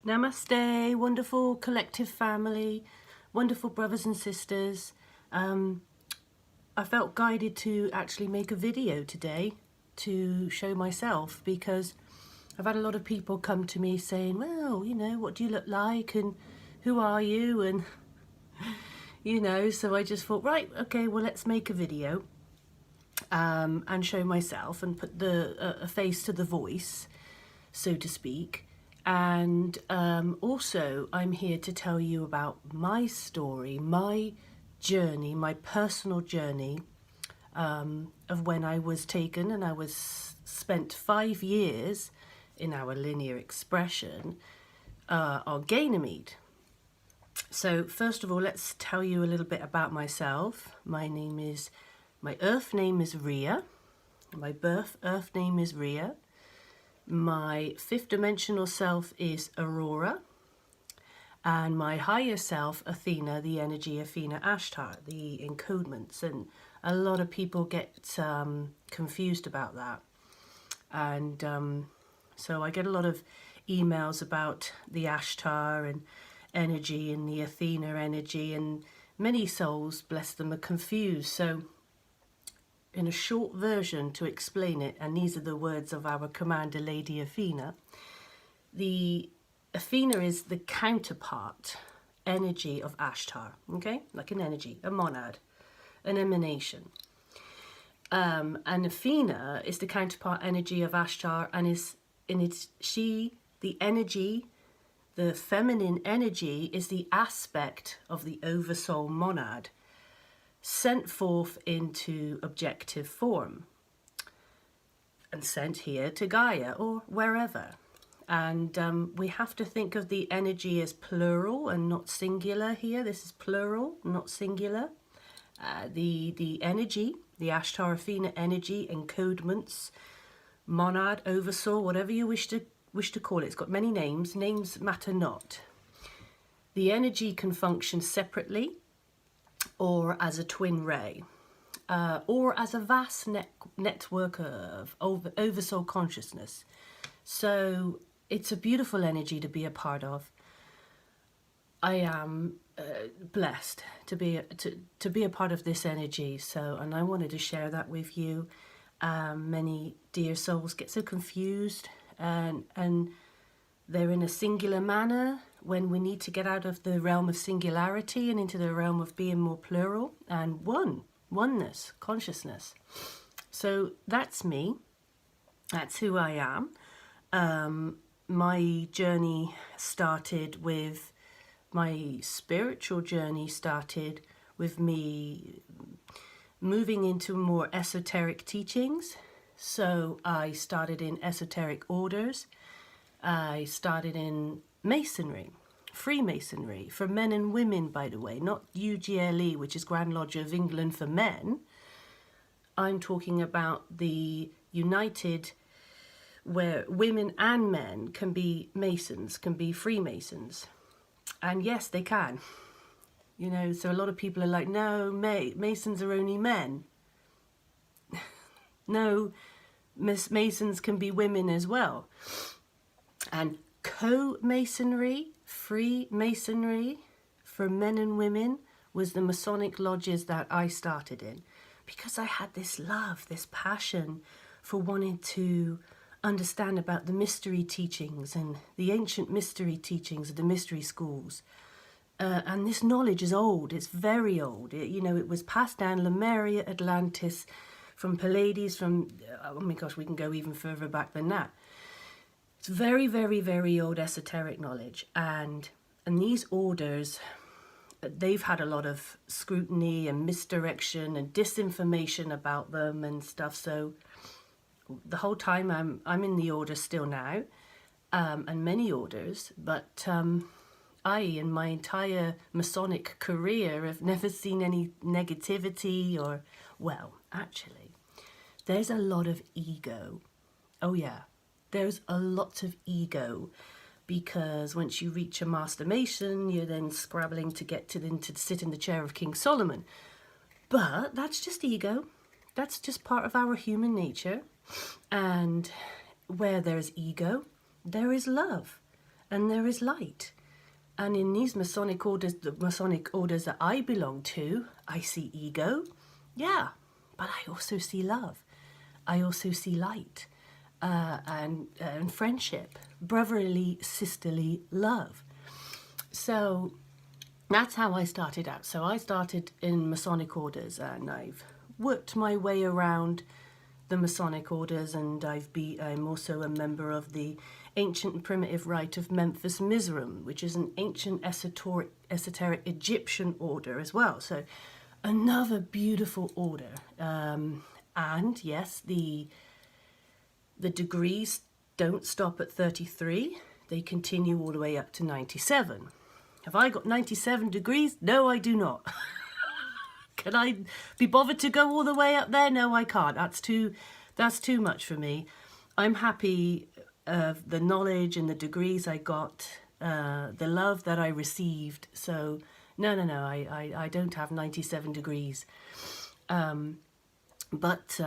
Namaste, wonderful collective family, wonderful brothers and sisters. I felt guided to actually make a video today to show myself because I've had a lot of people come to me saying, well, what do you look like and who are you? And, so I just thought, right, okay, well, let's make a video and show myself and put a face to the voice, so to speak. And also I'm here to tell you about my story, my journey, my personal journey of when I was taken and I was spent 5 years in our linear expression on Ganymede. So first of all, let's tell you a little bit about myself. My earth name is Rhea. My birth earth name is Rhea. My fifth dimensional self is Aurora, and my higher self, Athena, the energy Athena Ashtar, the encodements. And a lot of people get confused about that. And so I get a lot of emails about the Ashtar and energy and the Athena energy, and many souls, bless them, are confused. So in a short version to explain it, and these are the words of our commander, Lady Athena, the Athena is the counterpart energy of Ashtar, okay? Like an energy, a monad, an emanation. And Athena is the counterpart energy of Ashtar, and the energy, the feminine energy, is the aspect of the oversoul monad, sent forth into objective form and sent here to Gaia or wherever. And we have to think of the energy as plural and not singular here. This is plural, not singular. The energy, the Ashtar Athena energy, encodements, monad, oversoul, whatever you wish to call it. It's got many names. Names matter not. The energy can function separately, or as a twin ray, or as a vast network of oversoul consciousness. So it's a beautiful energy to be a part of. I am blessed to be a part of this energy. So, and I wanted to share that with you. Many dear souls get so confused, and they're in a singular manner when we need to get out of the realm of singularity and into the realm of being more plural and oneness, consciousness. So that's me. That's who I am. My journey started with, my spiritual journey started with me moving into more esoteric teachings. So I started in esoteric orders. I started in Masonry, Freemasonry, for men and women, by the way, not UGLE, which is Grand Lodge of England for men. I'm talking about the united, where women and men can be Masons, can be Freemasons. And yes, they can. So a lot of people are like, no, Masons are only men. No, Masons can be women as well. And co-masonry, Freemasonry for men and women was the Masonic lodges that I started in, because I had this love, this passion for wanting to understand about the mystery teachings and the ancient mystery teachings of the mystery schools. And this knowledge is old, it's very old. It was passed down Lemuria, Atlantis, from Pallades, oh my gosh, we can go even further back than that. It's very, very, very old esoteric knowledge, and these orders, they've had a lot of scrutiny and misdirection and disinformation about them and stuff. So the whole time I'm in the order still now, and many orders, but I, in my entire Masonic career, have never seen any negativity or, well, actually, there's a lot of ego. Oh yeah. There's a lot of ego, because once you reach a Master Mason, you're then scrabbling to get to sit in the chair of King Solomon. But that's just ego. That's just part of our human nature. And where there's ego, there is love. and there is light. And in these Masonic orders, the Masonic orders that I belong to, I see ego, yeah, but I also see love. I also see light and friendship, brotherly, sisterly love. So that's how I started out. So I started in Masonic orders, and I've worked my way around the Masonic orders, and I'm also a member of the Ancient and Primitive Rite of Memphis Mizraim, which is an ancient esoteric Egyptian order as well. So another beautiful order. And yes, the degrees don't stop at 33. They continue all the way up to 97. Have I got 97 degrees? No, I do not. Can I be bothered to go all the way up there? No, I can't. That's too much for me. I'm happy of the knowledge and the degrees I got, the love that I received. So no, I don't have 97 degrees. But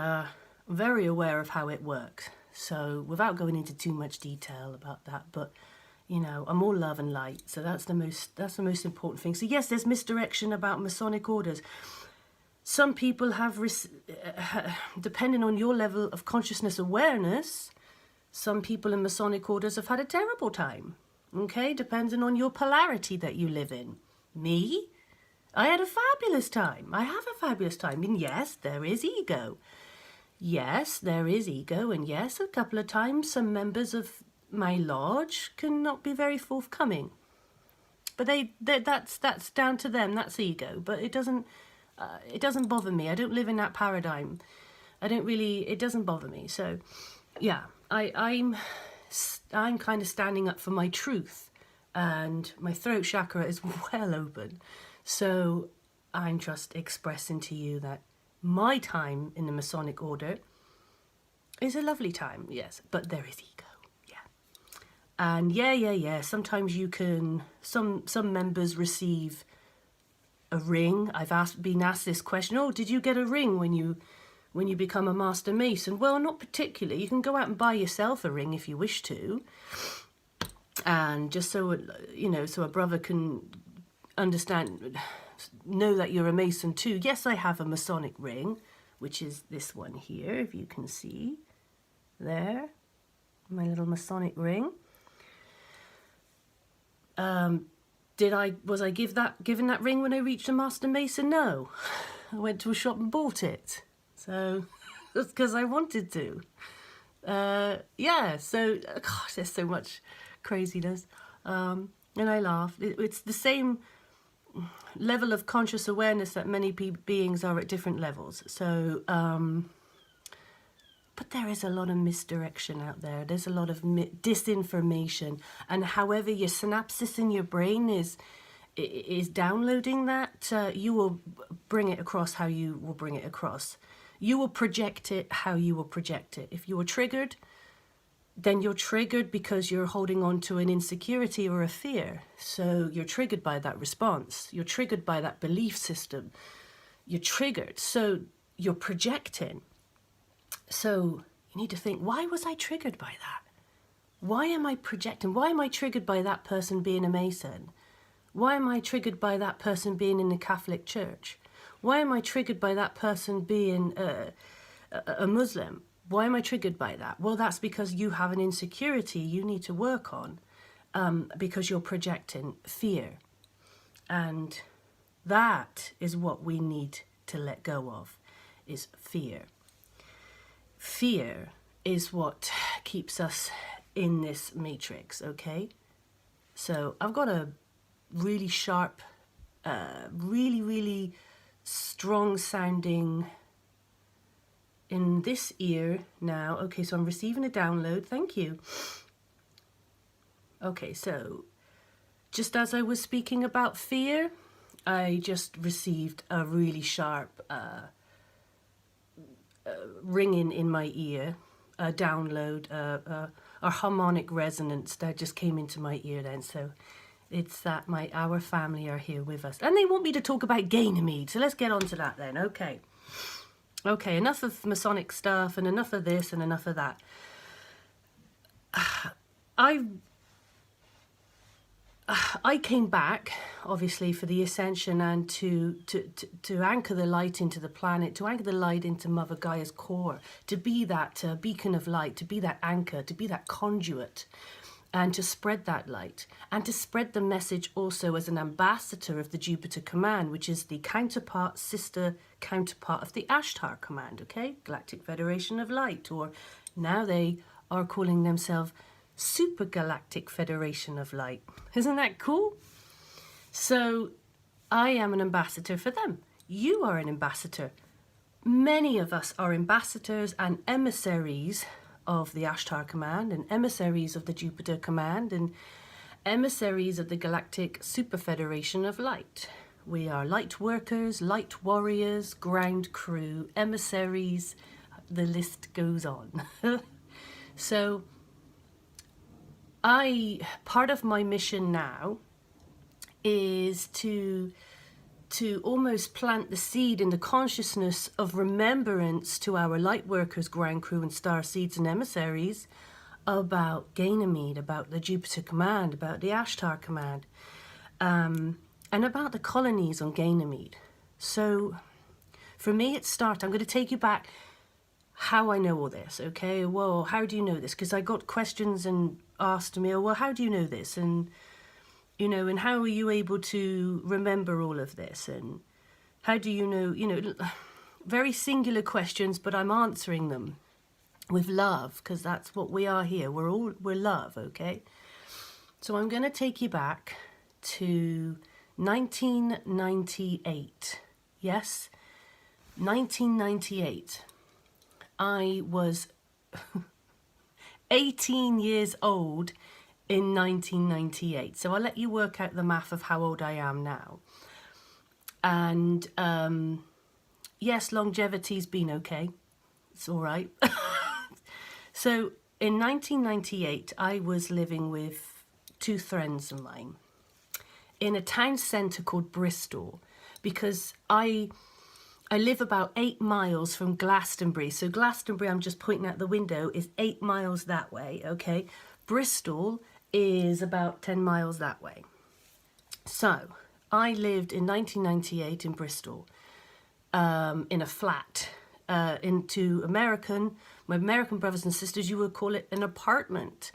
very aware of how it works. So without going into too much detail about that, but you know, I'm all love and light. So that's the most important thing. So yes, there's misdirection about Masonic orders. Some people have, depending on your level of consciousness awareness, some people in Masonic orders have had a terrible time. Okay, depending on your polarity that you live in. Me, I had a fabulous time. I have a fabulous time. And yes, there is ego. Yes, there is ego. And yes, a couple of times some members of my lodge cannot be very forthcoming. But that's down to them. That's ego. But it doesn't bother me. I don't live in that paradigm. It doesn't bother me. So yeah, I'm kind of standing up for my truth, and my throat chakra is well open. So I'm just expressing to you that my time in the Masonic order is a lovely time, yes, but there is ego, yeah. And yeah, sometimes you can, some members receive a ring. I've been asked this question, oh, did you get a ring when you become a Master Mason? Well, not particularly. You can go out and buy yourself a ring if you wish to. And just so, you know, so a brother can understand, know that you're a Mason too. Yes, I have a Masonic ring, which is this one here, if you can see. There, my little Masonic ring. Was I given that ring when I reached a Master Mason? No. I went to a shop and bought it. So that's because I wanted to. Yeah, so gosh, there's so much craziness. And I laugh. It's the same level of conscious awareness that many beings are at different levels. So, but there is a lot of misdirection out there. There's a lot of disinformation. And however your synapses in your brain is downloading that, you will bring it across how you will bring it across. You will project it how you will project it. If you were triggered, then you're triggered because you're holding on to an insecurity or a fear. So you're triggered by that response. You're triggered by that belief system. You're triggered. So you're projecting. So you need to think, why was I triggered by that? Why am I projecting? Why am I triggered by that person being a Mason? Why am I triggered by that person being in the Catholic Church? Why am I triggered by that person being a Muslim? Why am I triggered by that? Well, that's because you have an insecurity you need to work on, because you're projecting fear. And that is what we need to let go of, is fear. Fear is what keeps us in this matrix, okay? So I've got a really sharp, really strong sounding in this ear now. Okay, so I'm receiving a download. Thank you. Okay, so just as I was speaking about fear, I just received a really sharp ringing in my ear, a download, a harmonic resonance that just came into my ear then. So it's that our family are here with us. And they want me to talk about Ganymede, so let's get on to that then. Okay. Okay, enough of Masonic stuff and enough of this and enough of that. I came back, obviously, for the ascension and to anchor the light into the planet, to anchor the light into Mother Gaia's core, to be that beacon of light, to be that anchor, to be that conduit, and to spread that light, and to spread the message also as an ambassador of the Jupiter Command, which is the counterpart, sister counterpart of the Ashtar Command, okay? Galactic Federation of Light, or now they are calling themselves Super Galactic Federation of Light. Isn't that cool? So I am an ambassador for them. You are an ambassador. Many of us are ambassadors and emissaries of the Ashtar Command, and emissaries of the Jupiter Command, and emissaries of the Galactic Super Federation of Light. We are light workers, light warriors, ground crew, emissaries, the list goes on. So part of my mission now is to almost plant the seed in the consciousness of remembrance to our light workers, ground crew, and star seeds and emissaries about Ganymede, about the Jupiter Command, about the Ashtar Command, and about the colonies on Ganymede. So for me, it started, I'm going to take you back how I know all this, okay? Well, how do you know this? Because I got questions and asked me, oh, well, how do you know this? And, you know, and how are you able to remember all of this? And how do you know, very singular questions, but I'm answering them with love, because that's what we are here. We're love, okay? So I'm going to take you back to 1998. Yes, 1998. I was 18 years old in 1998. So I'll let you work out the math of how old I am now. And yes, longevity's been okay. It's all right. So in 1998, I was living with two friends of mine in a town centre called Bristol, because I live about 8 miles from Glastonbury. So Glastonbury, I'm just pointing out the window, is 8 miles that way, okay? Bristol is about 10 miles that way. So I lived in 1998 in Bristol, in a flat, my American brothers and sisters, you would call it an apartment,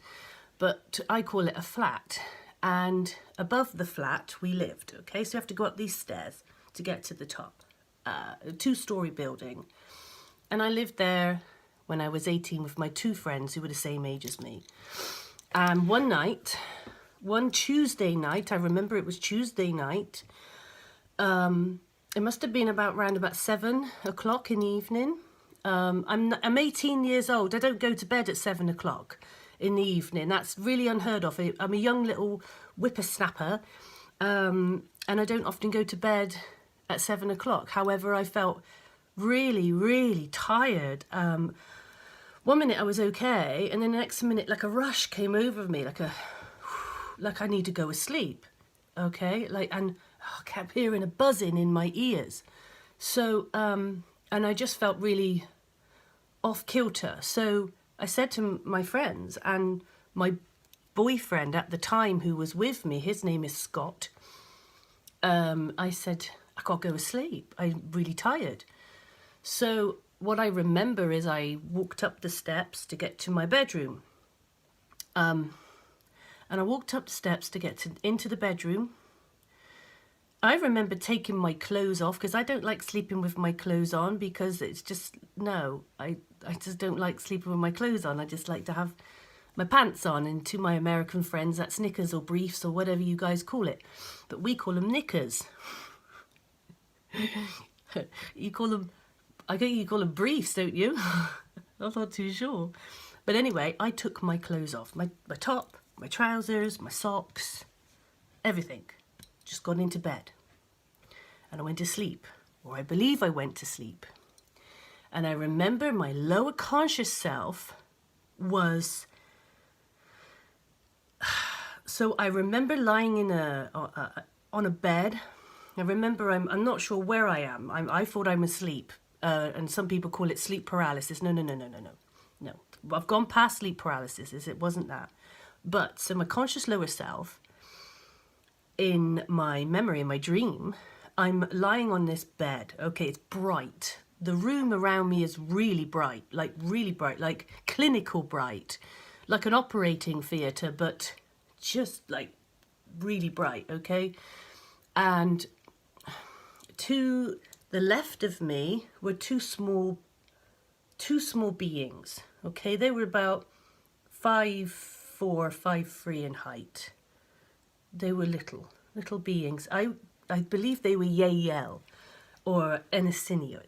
but I call it a flat. And above the flat we lived, okay? So you have to go up these stairs to get to the top. A 2-story building, and I lived there when I was 18 with my two friends who were the same age as me. And one Tuesday night, I remember it was Tuesday night, it must have been around about 7 o'clock in the evening. I'm 18 years old. I don't go to bed at 7 o'clock in the evening. That's really unheard of. I'm a young little whippersnapper, and I don't often go to bed at 7 o'clock. However, I felt really, really tired. One minute I was okay, and then the next minute, like a rush came over me, like I need to go asleep. Okay, and I kept hearing a buzzing in my ears. So, and I just felt really off kilter. So I said to my friends and my boyfriend at the time who was with me, his name is Scott. I said, I can't go to sleep. I'm really tired. So what I remember is I walked up the steps to get to my bedroom. And I walked up the steps to get into the bedroom. I remember taking my clothes off, because I don't like sleeping with my clothes on, because it's just, no, I just don't like sleeping with my clothes on. I just like to have my pants on, and to my American friends, that's knickers or briefs or whatever you guys call it. But we call them knickers. You call them, I think you call them briefs, don't you? I'm not too sure. But anyway, I took my clothes off, my top, my trousers, my socks, everything. Just got into bed. And I went to sleep, or I believe I went to sleep. And I remember my lower conscious self was, so I remember lying in on a bed. I remember I'm not sure where I am. I thought I'm asleep, and some people call it sleep paralysis. No. I've gone past sleep paralysis. It wasn't that. But so my conscious lower self in my memory, in my dream, I'm lying on this bed. Okay, it's bright. The room around me is really bright, like clinical bright, like an operating theatre, but just like really bright, okay? And to the left of me were two small beings, okay? They were about 5'4", 5'3" in height. They were little beings. I believe they were Yael or Enesinio.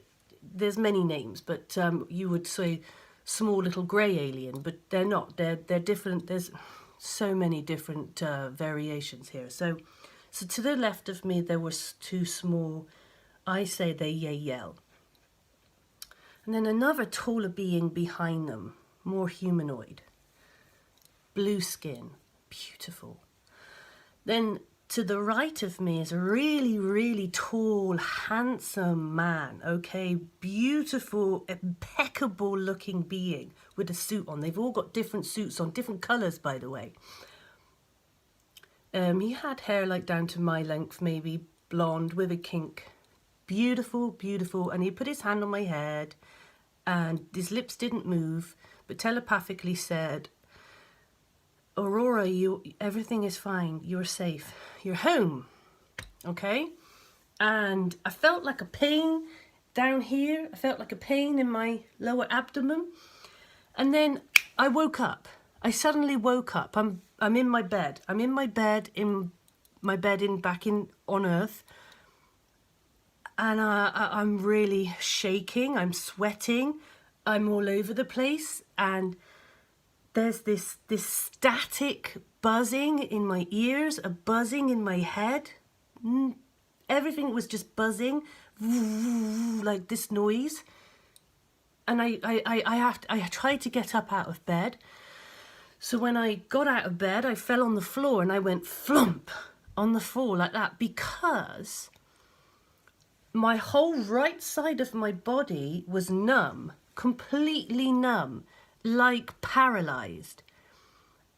There's many names, but you would say small little grey alien, but they're not. They're different. There's so many different variations here. So to the left of me there was two small, I say they Yael. And then another taller being behind them, more humanoid. Blue skin, beautiful. Then to the right of me is a really, really tall, handsome man, okay? Beautiful, impeccable looking being with a suit on. They've all got different suits on, different colours, by the way. He had hair like down to my length, maybe, blonde with a kink. Beautiful, beautiful. And he put his hand on my head and his lips didn't move, but telepathically said, Aurora, everything is fine. You're safe. You're home. Okay? And I felt like a pain down here. I felt like a pain in my lower abdomen. And then I woke up. I suddenly woke up. I'm in my bed. I'm in my bed, back on Earth. And I'm really shaking. I'm sweating. I'm all over the place. And there's this static buzzing in my ears, a buzzing in my head. Everything was just buzzing, like this noise. And I tried to get up out of bed. So when I got out of bed, I fell on the floor and I went flump on the floor like that, because my whole right side of my body was numb, completely numb, like paralyzed.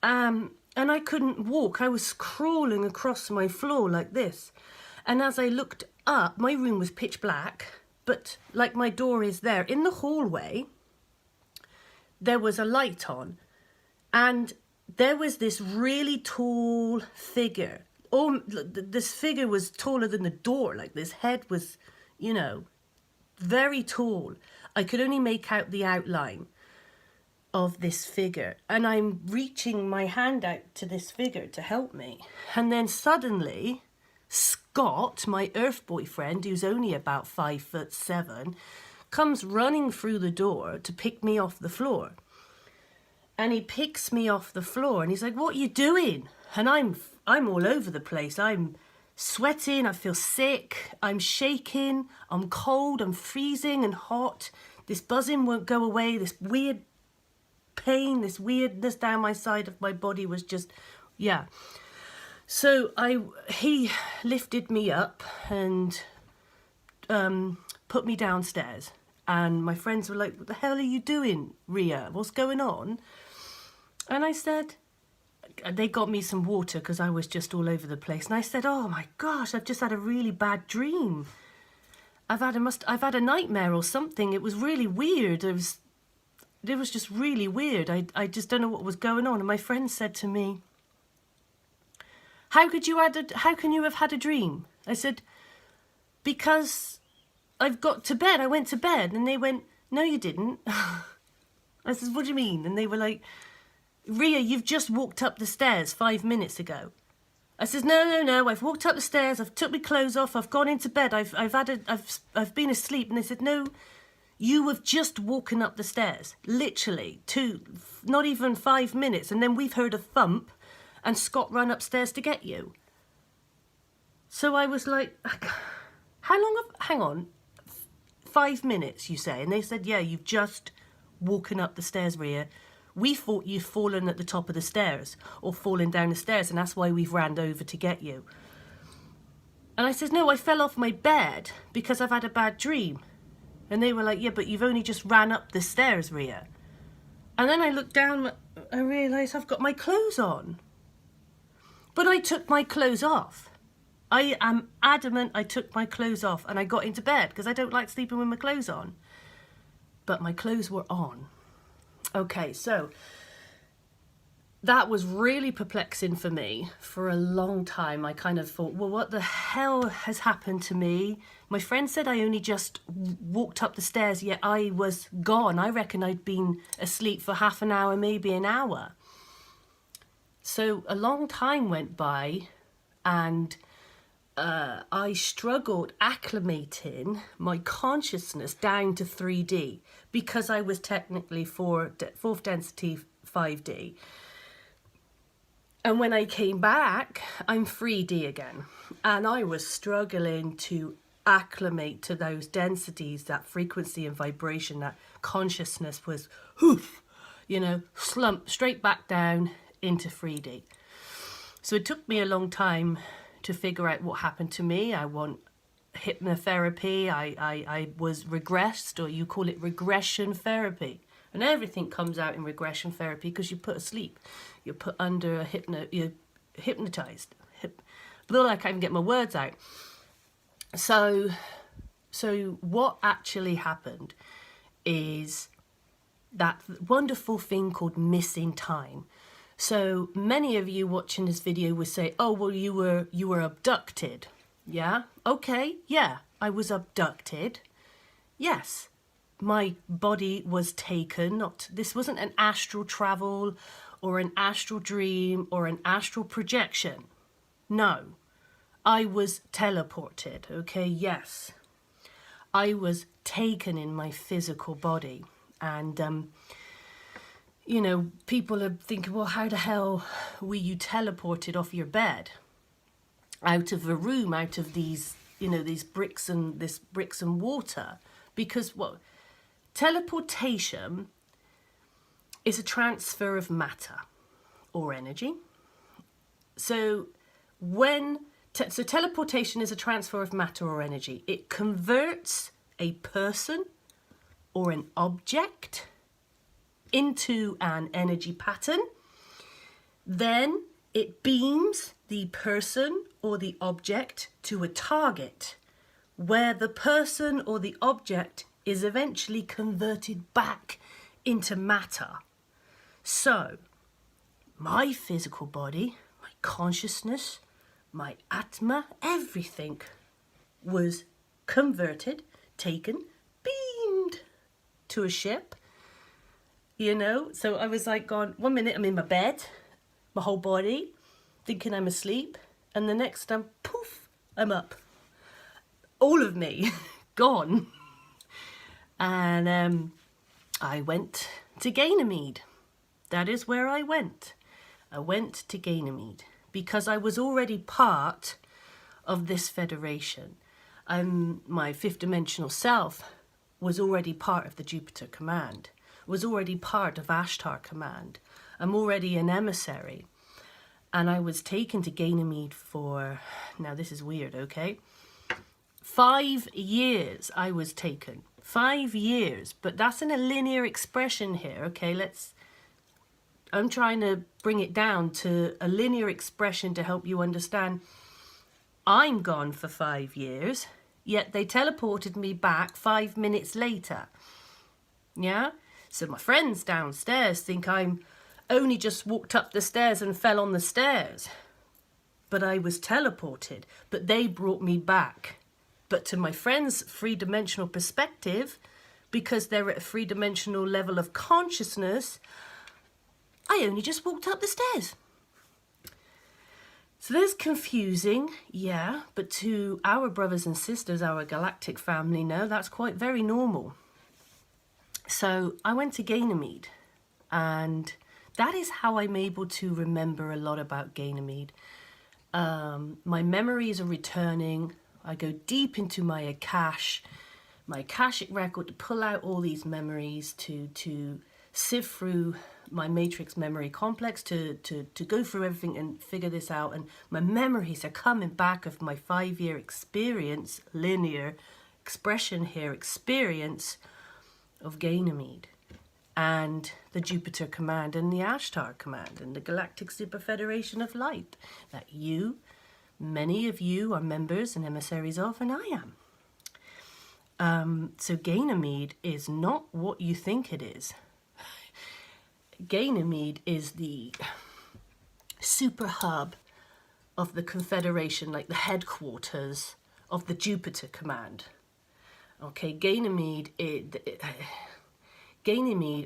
And I couldn't walk. I was crawling across my floor like this. And as I looked up, my room was pitch black, but like my door is there. In the hallway, there was a light on, and there was this really tall figure. Oh, this figure was taller than the door. Like, this head was, you know, very tall. I could only make out the outline of this figure, and I'm reaching my hand out to this figure to help me. And then suddenly, Scott, my Earth boyfriend, who's only about 5'7", comes running through the door to pick me off the floor. And he picks me off the floor and he's like, "What are you doing?" And I'm all over the place. I'm sweating, I feel sick, I'm shaking, I'm cold, I'm freezing and hot. This buzzing won't go away, this weird pain, this weirdness down my side of my body was just, yeah. So he lifted me up and put me downstairs. And my friends were like, "What the hell are you doing, Ria? What's going on?" And I said, they got me some water because I was just all over the place. And I said, "Oh my gosh, I've just had a really bad dream. I've had a nightmare or something. It was really weird. It was just really weird. I just don't know what was going on." And my friend said to me, how can you have had a dream? I said, "Because I've got to bed. I went to bed." And they went, "No, you didn't." I said, "What do you mean?" And they were like, "Ria, you've just walked up the stairs 5 minutes ago." I said, No. I've walked up the stairs. I've took my clothes off. I've gone into bed. I've been asleep." And they said, "No, you have just walking up the stairs, literally not even 5 minutes. And then we've heard a thump, and Scott ran upstairs to get you." So I was like, hang on, 5 minutes, you say? And they said, "Yeah, you've just walking up the stairs, Ria. We thought you'd fallen at the top of the stairs or fallen down the stairs, and that's why we've ran over to get you." And I said, "No, I fell off my bed because I've had a bad dream." And they were like, "Yeah, but you've only just ran up the stairs, Ria." And then I looked down and realised I've got my clothes on. But I took my clothes off. I am adamant I took my clothes off and I got into bed because I don't like sleeping with my clothes on. But my clothes were on. Okay, so that was really perplexing for me for a long time. I kind of thought, well, what the hell has happened to me? My friend said I only just walked up the stairs, yet I was gone. I reckon I'd been asleep for half an hour, maybe an hour. So a long time went by, and I struggled acclimating my consciousness down to 3D because I was technically fourth density 5D. And when I came back, I'm 3D again. And I was struggling to acclimate to those densities, that frequency and vibration, that consciousness was, slump straight back down into 3D. So it took me a long time to figure out what happened to me. I want hypnotherapy. I was regressed, or you call it regression therapy. And everything comes out in regression therapy because you put asleep. You're put under a you're hypnotized. I can't even get my words out. So what actually happened is that wonderful thing called missing time. So many of you watching this video will say, oh, well, you were abducted. Yeah? Okay, yeah, I was abducted. Yes. My body was taken. This wasn't an astral travel or an astral dream or an astral projection. No, I was teleported. Okay, yes, I was taken in my physical body. And, people are thinking, well, how the hell were you teleported off your bed? Out of a room, out of these bricks and water? Because what? Teleportation is a transfer of matter or energy. So teleportation is a transfer of matter or energy. It converts a person or an object into an energy pattern. Then it beams the person or the object to a target where the person or the object is eventually converted back into matter. So, my physical body, my consciousness, my Atma, everything was converted, taken, beamed to a ship. So I was like, gone, 1 minute I'm in my bed, my whole body, thinking I'm asleep, and the next time, poof, I'm up. All of me, gone. And I went to Ganymede. That is where I went. I went to Ganymede because I was already part of this federation. My fifth dimensional self was already part of the Jupiter Command, was already part of Ashtar Command. I'm already an emissary. And I was taken to Ganymede for, now this is weird, okay? 5 years I was taken. 5 years, but that's in a linear expression here. Okay, I'm trying to bring it down to a linear expression to help you understand. I'm gone for 5 years, yet they teleported me back 5 minutes later. Yeah? So my friends downstairs think I'm only just walked up the stairs and fell on the stairs. But I was teleported, but they brought me back. But to my friends' three-dimensional perspective, because they're at a three-dimensional level of consciousness, I only just walked up the stairs. So there's confusing, yeah, but to our brothers and sisters, our galactic family, no, that's quite very normal. So I went to Ganymede, and that is how I'm able to remember a lot about Ganymede. My memories are returning. I go deep into my Akashic record to pull out all these memories, to sift through my matrix memory complex, to go through everything and figure this out. And my memories are coming back of my 5-year experience, linear expression here, experience of Ganymede and the Jupiter Command and the Ashtar Command and the Galactic Super Federation of Light that you, many of you are members and emissaries of, and I am. So Ganymede is not what you think it is. Ganymede is the super hub of the Confederation, like the headquarters of the Jupiter Command. Okay, Ganymede,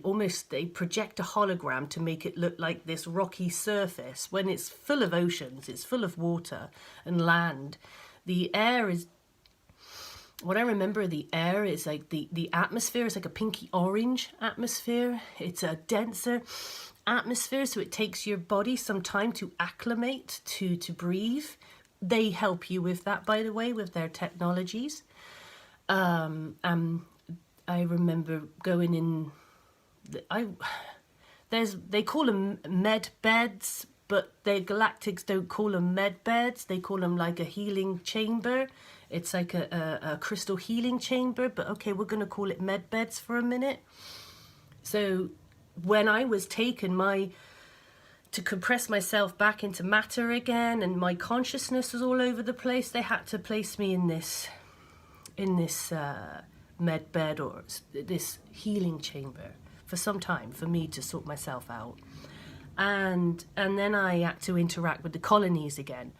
almost they project a hologram to make it look like this rocky surface when it's full of oceans, it's full of water and land. The air is, what I remember of the air is like the atmosphere is like a pinky orange atmosphere. It's a denser atmosphere, so it takes your body some time to acclimate to breathe. They help you with that, by the way, with their technologies. I remember going in, they call them med beds, but the galactics don't call them med beds. They call them like a healing chamber. It's like a crystal healing chamber, but okay, we're going to call it med beds for a minute. So when I was taken to compress myself back into matter again, and my consciousness was all over the place, they had to place me in this med bed or this healing chamber for some time for me to sort myself out, and then I had to interact with the colonies again.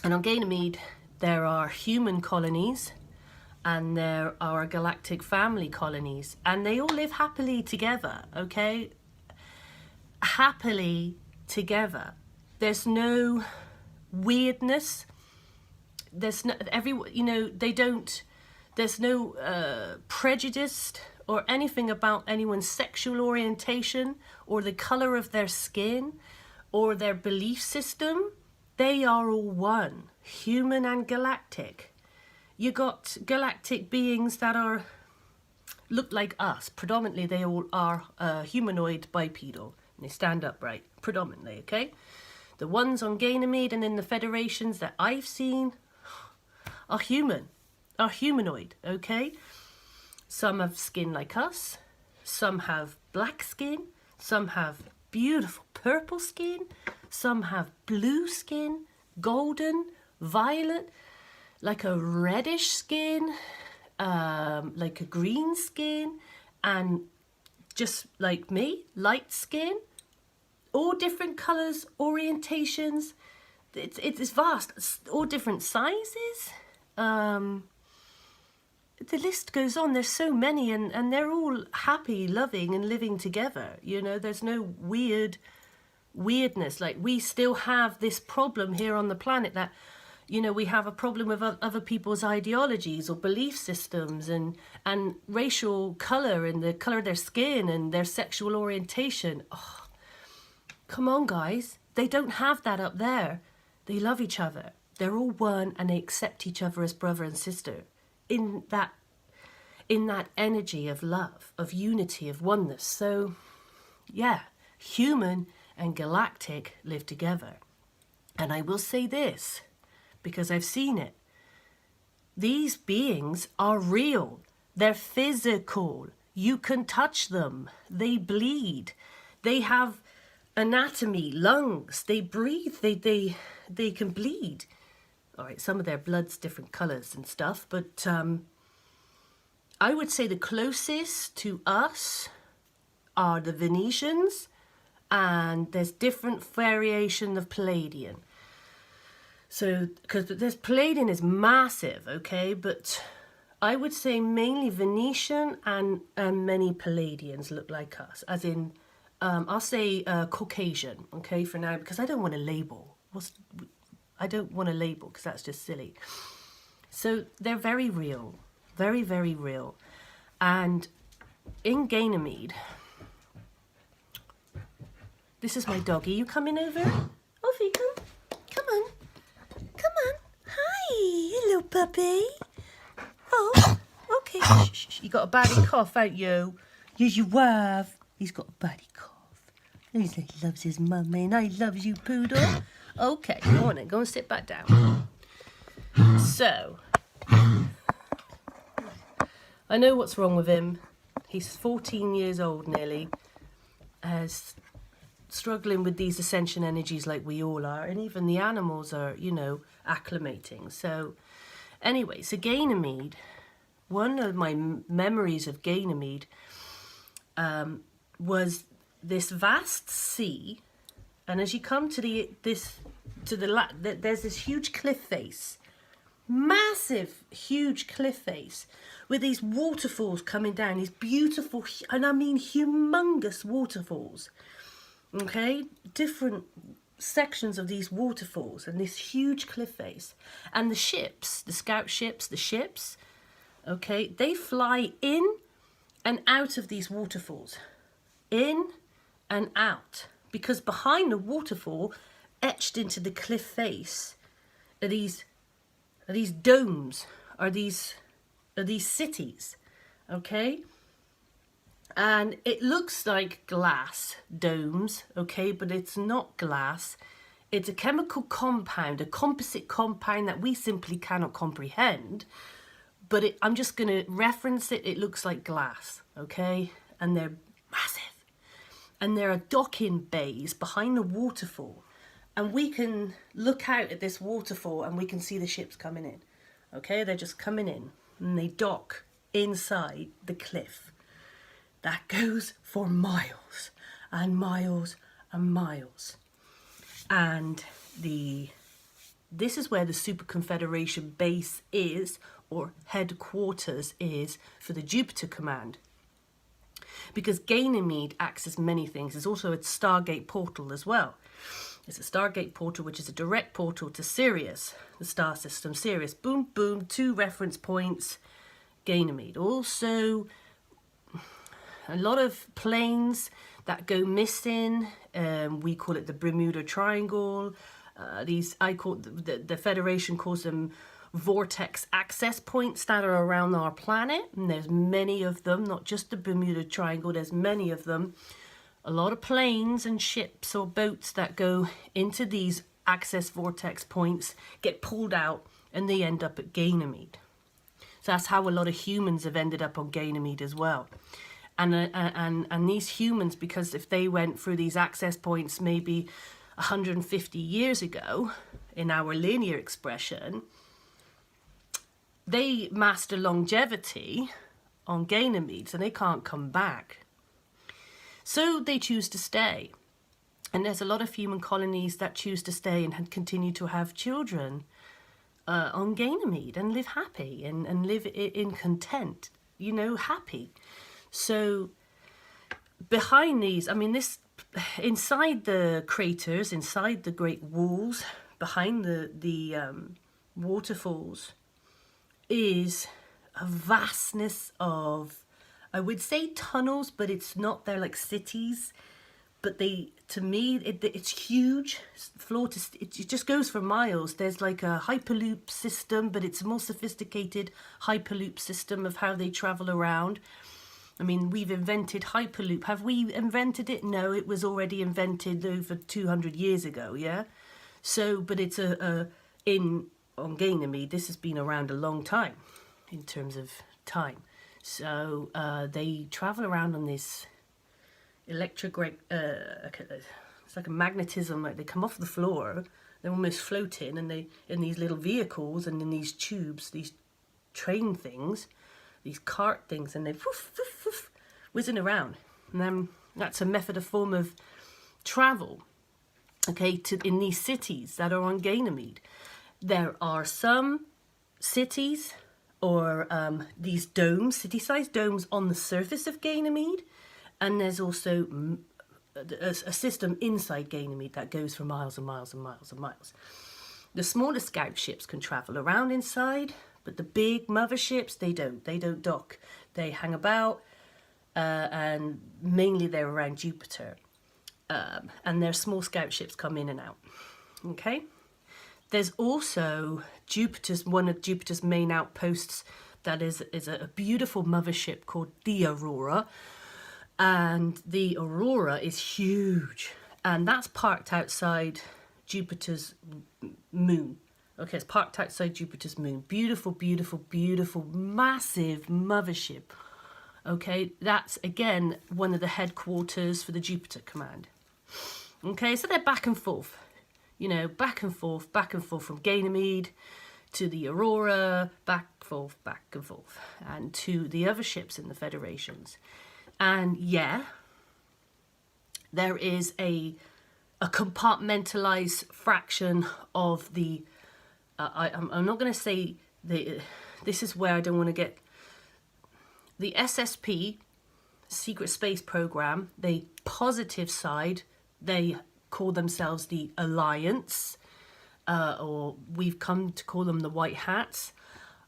And on Ganymede there are human colonies and there are galactic family colonies, and they all live happily together. Okay, happily together. There's no weirdness. There's no there's no prejudice or anything about anyone's sexual orientation or the color of their skin or their belief system. They are all one, human and galactic. You got galactic beings that look like us. Predominantly they all are humanoid bipedal, and they stand upright predominantly. Okay, the ones on Ganymede and in the federations that I've seen are humanoid. Okay, some have skin like us, some have black skin, some have beautiful purple skin, some have blue skin, golden, violet, like a reddish skin, like a green skin, and just like me, light skin. All different colors, orientations. It's vast. All different sizes. The list goes on. There's so many, and they're all happy, loving, and living together. You know, there's no weirdness. Like, we still have this problem here on the planet that, you know, we have a problem with other people's ideologies or belief systems and racial color and the color of their skin and their sexual orientation. Oh, come on, guys. They don't have that up there. They love each other. They're all one, and they accept each other as brother and sister in that energy of love, of unity, of oneness. So, yeah, human and galactic live together. And I will say this, because I've seen it. These beings are real. They're physical. You can touch them. They bleed. They have anatomy, lungs. They breathe. They can bleed. All right, some of their blood's different colours and stuff, but I would say the closest to us are the Venetians, and there's different variation of Palladian. So, because this Palladian is massive, okay, but I would say mainly Venetian and many Palladians look like us, as in, I'll say Caucasian, okay, for now, because I don't want to label. I don't want to label because that's just silly. So they're very real, very, very real. And in Ganymede, this is my doggy. You coming over? Off you come. Come on. Come on. Hi, hello, puppy. Oh, okay. Shh, shh, shh. You got a baddie cough, ain't you? Yes, you have. He's got a baddie cough. He loves his mummy, and I loves you, poodle. Okay, go on then. Go and sit back down. So, I know what's wrong with him. He's 14 years old nearly. Has struggling with these ascension energies like we all are, and even the animals are, you know, acclimating. So anyway, so Ganymede, one of my memories of Ganymede was this vast sea, and as you come to there's this huge cliff face, massive, huge cliff face with these waterfalls coming down, these beautiful, and I mean humongous waterfalls. Okay, different sections of these waterfalls and this huge cliff face, and the ships, the scout ships, the ships, okay, they fly in and out of these waterfalls, in and out, because behind the waterfall, etched into the cliff face, are these domes, are these cities, okay? And it looks like glass domes, okay, but it's not glass. It's a chemical compound, a composite compound that we simply cannot comprehend. But I'm just going to reference it. It looks like glass, okay? And they're massive. And there are docking bays behind the waterfall. And we can look out at this waterfall and we can see the ships coming in, okay? They're just coming in and they dock inside the cliff. That goes for miles and miles and miles. And this is where the Super Confederation base is, or headquarters is, for the Jupiter Command. Because Ganymede acts as many things. It's also a Stargate portal as well. It's a Stargate portal, which is a direct portal to Sirius, the star system Sirius. Boom, boom, 2 reference points, Ganymede. Also, a lot of planes that go missing. We call it the Bermuda Triangle. The Federation calls them vortex access points that are around our planet. And there's many of them, not just the Bermuda Triangle, there's many of them. A lot of planes and ships or boats that go into these access vortex points get pulled out and they end up at Ganymede. So that's how a lot of humans have ended up on Ganymede as well. And these humans, because if they went through these access points maybe 150 years ago, in our linear expression, they master longevity on Ganymede, so they can't come back. So they choose to stay. And there's a lot of human colonies that choose to stay and continue to have children on Ganymede and live happy and live in content, you know, happy. So behind these, I mean, inside the craters, inside the great walls, behind the waterfalls, is a vastness of, I would say tunnels, but it's not. They're like cities. But to me, it's huge. It just goes for miles. There's like a Hyperloop system, but it's a more sophisticated Hyperloop system of how they travel around. I mean, we've invented Hyperloop. Have we invented it? No, it was already invented over 200 years ago, yeah? So, but it's on Ganymede, this has been around a long time in terms of time. So they travel around on this electric, it's like a magnetism, like they come off the floor, they're almost floating, and they in these little vehicles and in these tubes, these train things, these cart things, and they're woof, woof, woof, whizzing around. And then that's a form of travel, okay, in these cities that are on Ganymede. There are some cities or these domes, city-sized domes on the surface of Ganymede, and there's also a system inside Ganymede that goes for miles and miles and miles and miles. The smaller scout ships can travel around inside, but the big motherships, they don't dock. They hang about, and mainly they're around Jupiter. And their small scout ships come in and out. Okay? There's also one of Jupiter's main outposts that is a beautiful mothership called the Aurora. And the Aurora is huge. And that's parked outside Jupiter's moon. Okay, it's parked outside Jupiter's moon. Beautiful, beautiful, beautiful, massive mothership. Okay, that's, again, one of the headquarters for the Jupiter Command. Okay, so they're back and forth, you know, back and forth from Ganymede to the Aurora, back and forth, and to the other ships in the Federations. And yeah, there is a compartmentalized fraction of the, I'm not going to say, this is where I don't want to get, the SSP, Secret Space Program, the positive side, they call themselves the Alliance, or we've come to call them the White Hats,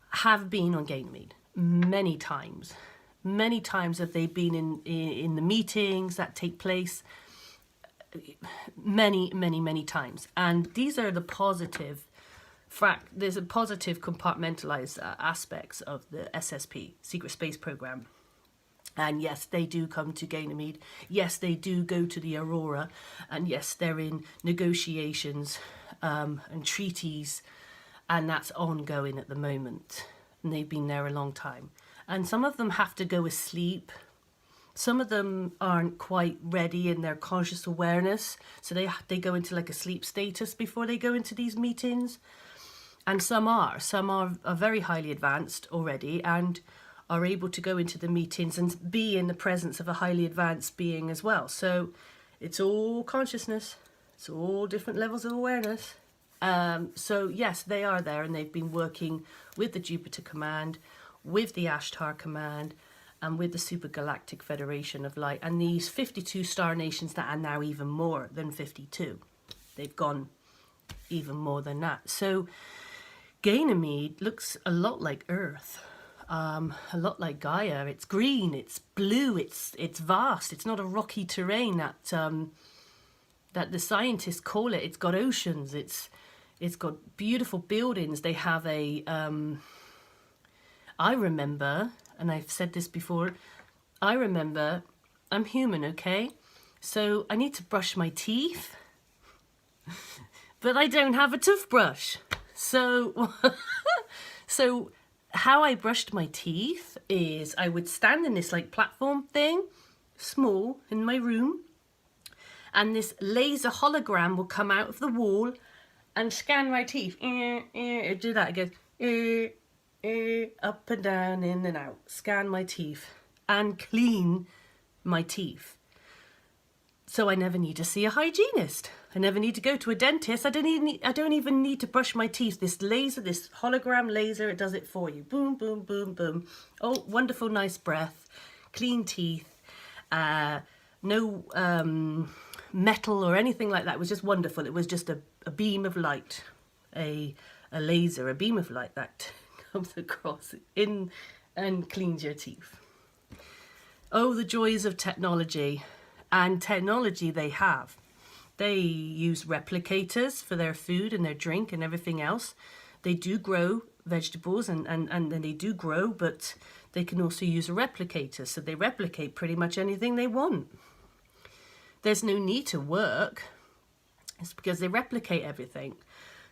have been on Ganymede many times. Many times have they been in the meetings that take place, many times. And these are the positive, there's a positive compartmentalized aspects of the SSP, Secret Space Program. And yes, they do come to Ganymede. Yes, they do go to the Aurora. And yes, they're in negotiations and treaties. And that's ongoing at the moment. And they've been there a long time. And some of them have to go asleep. Some of them aren't quite ready in their conscious awareness. So they go into like a sleep status before they go into these meetings. And some are. Some are very highly advanced already and are able to go into the meetings and be in the presence of a highly advanced being as well. So it's all consciousness. It's all different levels of awareness. So yes, they are there, and they've been working with the Jupiter Command, with the Ashtar Command, and with the Supergalactic Federation of Light, and these 52 star nations that are now even more than 52. They've gone even more than that. So Ganymede looks a lot like Earth. A lot like Gaia. It's green, it's blue, it's vast. It's not a rocky terrain that that the scientists call it. It's got oceans. It's got beautiful buildings. They have a I remember, and I've said this before, I remember, I'm human, okay? So I need to brush my teeth, but I don't have a toothbrush. So so how I brushed my teeth is I would stand in this like platform thing, small, in my room, and this laser hologram will come out of the wall and scan my teeth. Do that again. Up and down, in and out. Scan my teeth and clean my teeth. So I never need to see a hygienist. I never need to go to a dentist. I don't even need to brush my teeth. This laser, this hologram laser, it does it for you. Boom, boom, boom, boom. Oh, wonderful, nice breath. Clean teeth. No metal or anything like that. It was just wonderful. It was just a beam of light. A laser, a beam of light that comes across in and cleans your teeth. Oh, the joys of technology. And technology they have. They use replicators for their food and their drink and everything else. They do grow vegetables and they do grow, but they can also use a replicator. So they replicate pretty much anything they want. There's no need to work. It's because they replicate everything.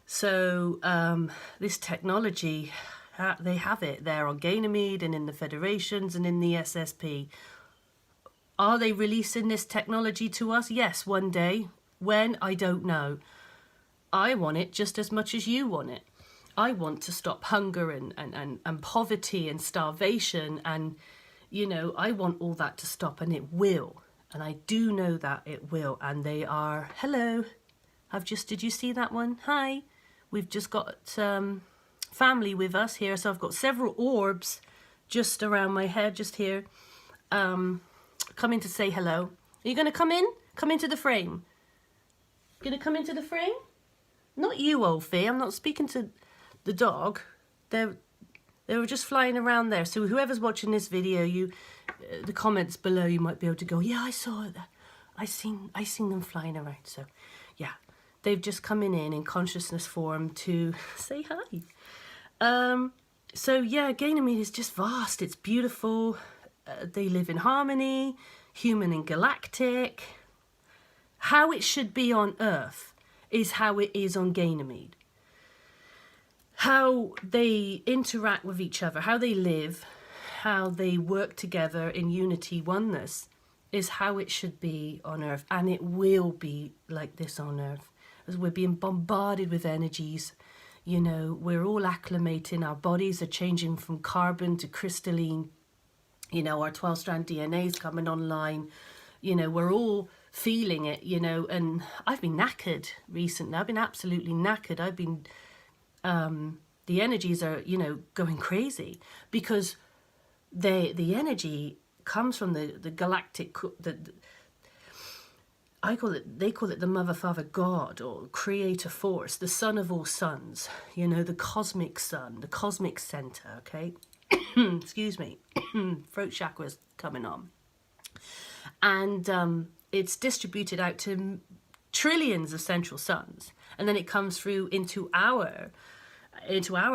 So this technology, they have it there on Ganymede and in the Federations and in the SSP. Are they releasing this technology to us? Yes, one day. When? I don't know. I want it just as much as you want it. I want to stop hunger and poverty and starvation, and, you know, I want all that to stop, and it will. And I do know that it will. And they are, hello, did you see that one? Hi. We've just got family with us here. So I've got several orbs just around my head, just here. Coming to say hello. Are you going to come in? Come into the frame. Going to come into the frame? Not you, Olfie. I'm not speaking to the dog. They were just flying around there. So whoever's watching this video, the comments below, you might be able to go, yeah, I saw it. I seen them flying around. So yeah, they've just come in consciousness form to say hi. So yeah, Ganymede is just vast. It's beautiful. They live in harmony, human and galactic. How it should be on Earth is how it is on Ganymede. How they interact with each other, how they live, how they work together in unity, oneness, is how it should be on Earth, and it will be like this on Earth, as we're being bombarded with energies. You know, we're all acclimating, our bodies are changing from carbon to crystalline, you know, our 12-strand DNA is coming online, you know, we're all feeling it, you know, and I've been knackered recently. I've been absolutely knackered. I've been, the energies are, you know, going crazy, because the energy comes from the galactic, they call it the Mother, Father, God, or Creator Force, the Son of all suns, you know, the cosmic sun, the cosmic center, okay? Excuse me, throat chakra's coming on. And it's distributed out to trillions of central suns, and then it comes through into our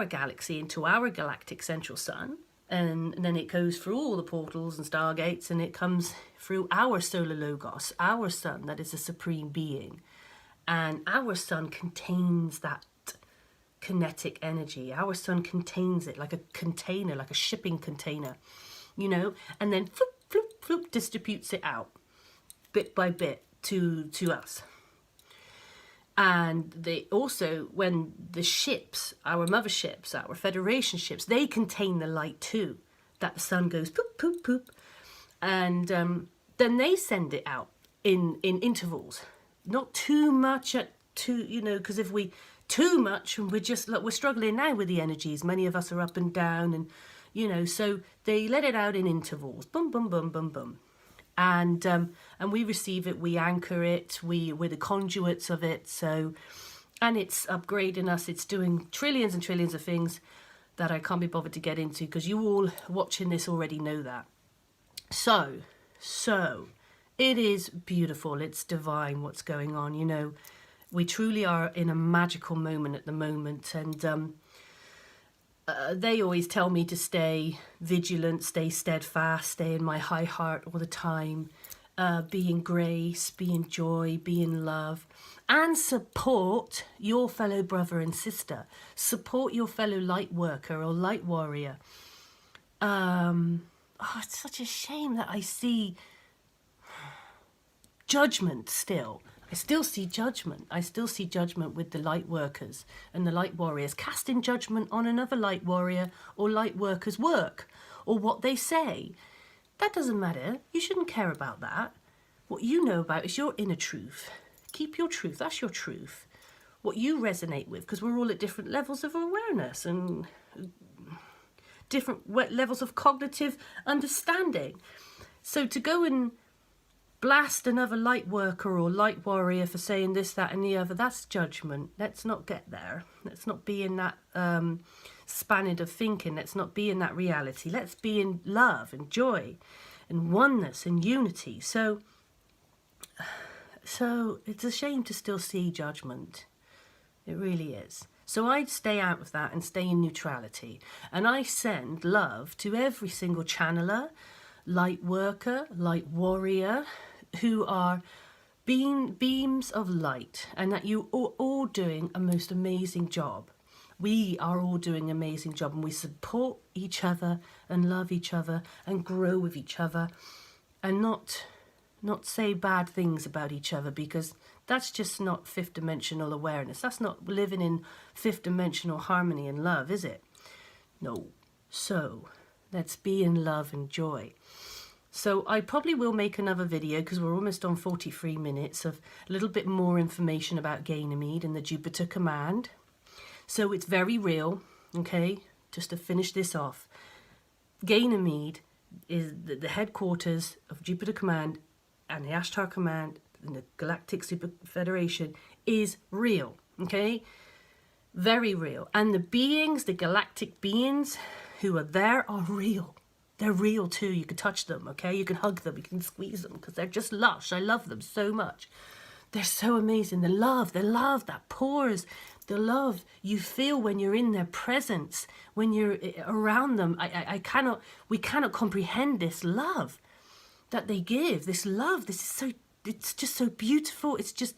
galaxy, into our galactic central sun, and then it goes through all the portals and stargates, and it comes through our solar logos, our sun that is a supreme being. And our sun contains that kinetic energy. Our sun contains it like a container, like a shipping container, you know, and then floop, floop, floop, distributes it out bit by bit to us. And they also, when the ships, our motherships, our Federation ships, they contain the light too, that the sun goes poop, poop, poop. And then they send it out in intervals. Not too much you know, because if we, too much, and we're just, like, we're struggling now with the energies. Many of us are up and down, and, you know, so they let it out in intervals. Boom, boom, boom, boom, boom. And we receive it, we anchor it, we're the conduits of it. So, and it's upgrading us. It's doing trillions and trillions of things that I can't be bothered to get into, because you all watching this already know that. So it is beautiful. It's divine what's going on. You know, we truly are in a magical moment at the moment, and they always tell me to stay vigilant, stay steadfast, stay in my high heart all the time, be in grace, be in joy, be in love, and support your fellow brother and sister. Support your fellow light worker or light warrior. It's such a shame that I see judgment still. I still see judgment. I still see judgment with the light workers and the light warriors, casting judgment on another light warrior or light worker's work or what they say. That doesn't matter. You shouldn't care about that. What you know about is your inner truth. Keep your truth. That's your truth. What you resonate with, because we're all at different levels of awareness and different levels of cognitive understanding. So to go and blast another light worker or light warrior for saying this, that and the other, that's judgment. Let's not get there. Let's not be in that spanning of thinking. Let's not be in that reality. Let's be in love and joy and oneness and unity. So it's a shame to still see judgment. It really is. So I'd stay out of that and stay in neutrality. And I send love to every single channeler, light worker, light warrior, who are beams of light, and that you are all doing a most amazing job. We are all doing an amazing job, and we support each other and love each other and grow with each other, and not say bad things about each other, because that's just not fifth dimensional awareness. That's not living in fifth dimensional harmony and love, is it? No. So let's be in love and joy. So I probably will make another video, because we're almost on 43 minutes, of a little bit more information about Ganymede and the Jupiter Command. So it's very real, okay? Just to finish this off. Ganymede is the headquarters of Jupiter Command and the Ashtar Command and the Galactic Super Federation is real, okay? Very real. And the beings, the galactic beings who are there are real. They're real too. You can touch them, okay? You can hug them, you can squeeze them, because they're just lush. I love them so much. They're so amazing. The love that pours, the love you feel when you're in their presence, when you're around them. We cannot comprehend this love that they give. This love, it's just so beautiful. It's just,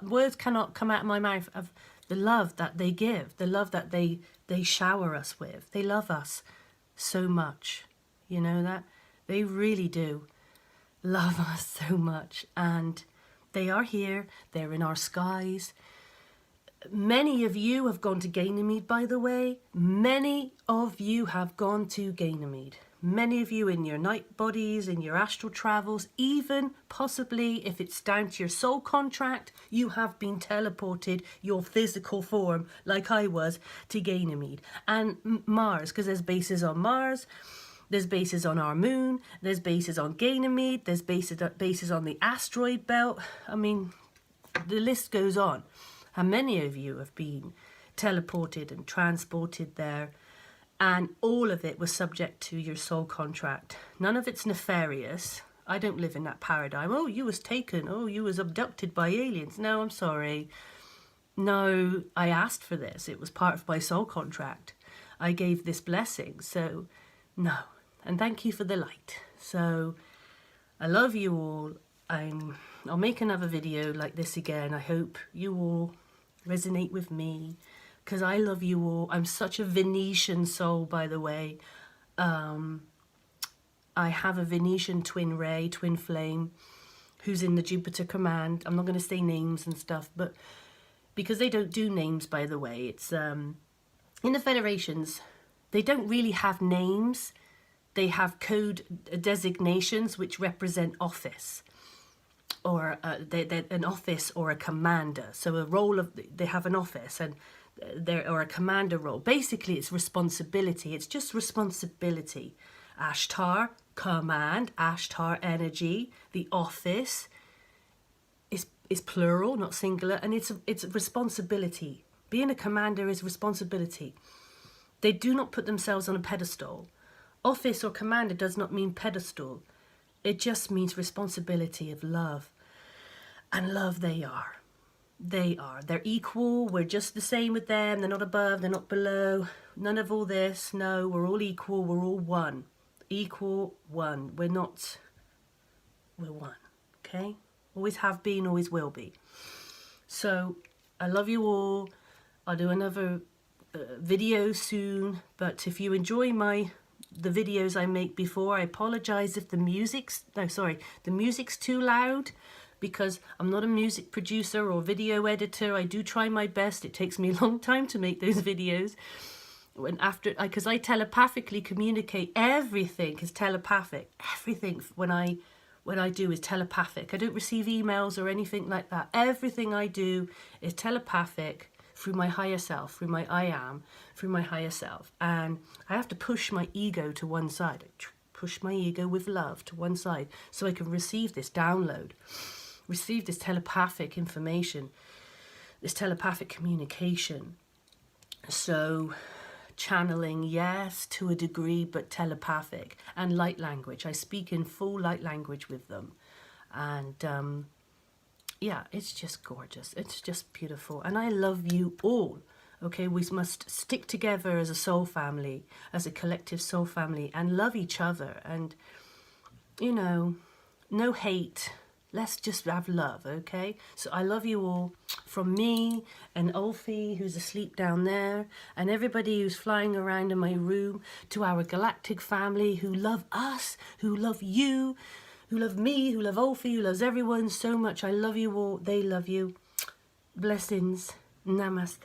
words cannot come out of my mouth of the love that they give, the love that they shower us with. They love us so much, You know that? They really do love us so much, and they are here. They're in our skies. Many of you have gone to Ganymede, by the way. Many of you have gone to Ganymede. Many of you in your night bodies, in your astral travels, even possibly if it's down to your soul contract, you have been teleported, your physical form, like I was, to Ganymede. And Mars, because there's bases on Mars, there's bases on our moon, there's bases on Ganymede, there's bases on the asteroid belt. I mean, the list goes on. And many of you have been teleported and transported there, and all of it was subject to your soul contract. None of it's nefarious. I don't live in that paradigm. Oh, you was taken. Oh, you was abducted by aliens. No, I'm sorry. No, I asked for this. It was part of my soul contract. I gave this blessing. So, no. And thank you for the light. So, I love you all. I'll make another video like this again. I hope you all resonate with me, because I love you all. I'm such a Venetian soul, by the way. I have a Venetian twin ray, twin flame, who's in the Jupiter command. I'm not going to say names and stuff, but because they don't do names, by the way. It's in the federations, they don't really have names. They have code designations which represent office, or an office or a commander. So a role of, they have an office and or a commander role. Basically, it's responsibility. It's just responsibility. Ashtar, command, Ashtar, energy. The office is plural, not singular, and it's responsibility. Being a commander is responsibility. They do not put themselves on a pedestal. Office or commander does not mean pedestal. It just means responsibility of love. And love they are. They are. They're equal. We're just the same with them. They're not above. They're not below. None of all this. No, we're all equal. We're all one. Equal, one. We're not... We're one. Okay? Always have been, always will be. So, I love you all. I'll do another video soon. But if you enjoy the videos I make before, I apologize if the music's too loud, because I'm not a music producer or video editor. I do try my best. It takes me a long time to make those videos. Because I telepathically communicate. Everything is telepathic. Everything when I do is telepathic. I don't receive emails or anything like that. Everything I do is telepathic through my higher self, through my I am, through my higher self. And I have to push my ego to one side. Push my ego with love to one side so I can receive this download, receive this telepathic information, this telepathic communication. So channeling, yes, to a degree, but telepathic. And light language. I speak in full light language with them. And yeah, it's just gorgeous. It's just beautiful. And I love you all. Okay, we must stick together as a soul family, as a collective soul family, and love each other. And, you know, no hate. Let's just have love, okay? So I love you all, from me and Ulfie, who's asleep down there, and everybody who's flying around in my room, to our galactic family who love us, who love you, who love me, who love Ulfie, who loves everyone so much. I love you all. They love you. Blessings. Namaste.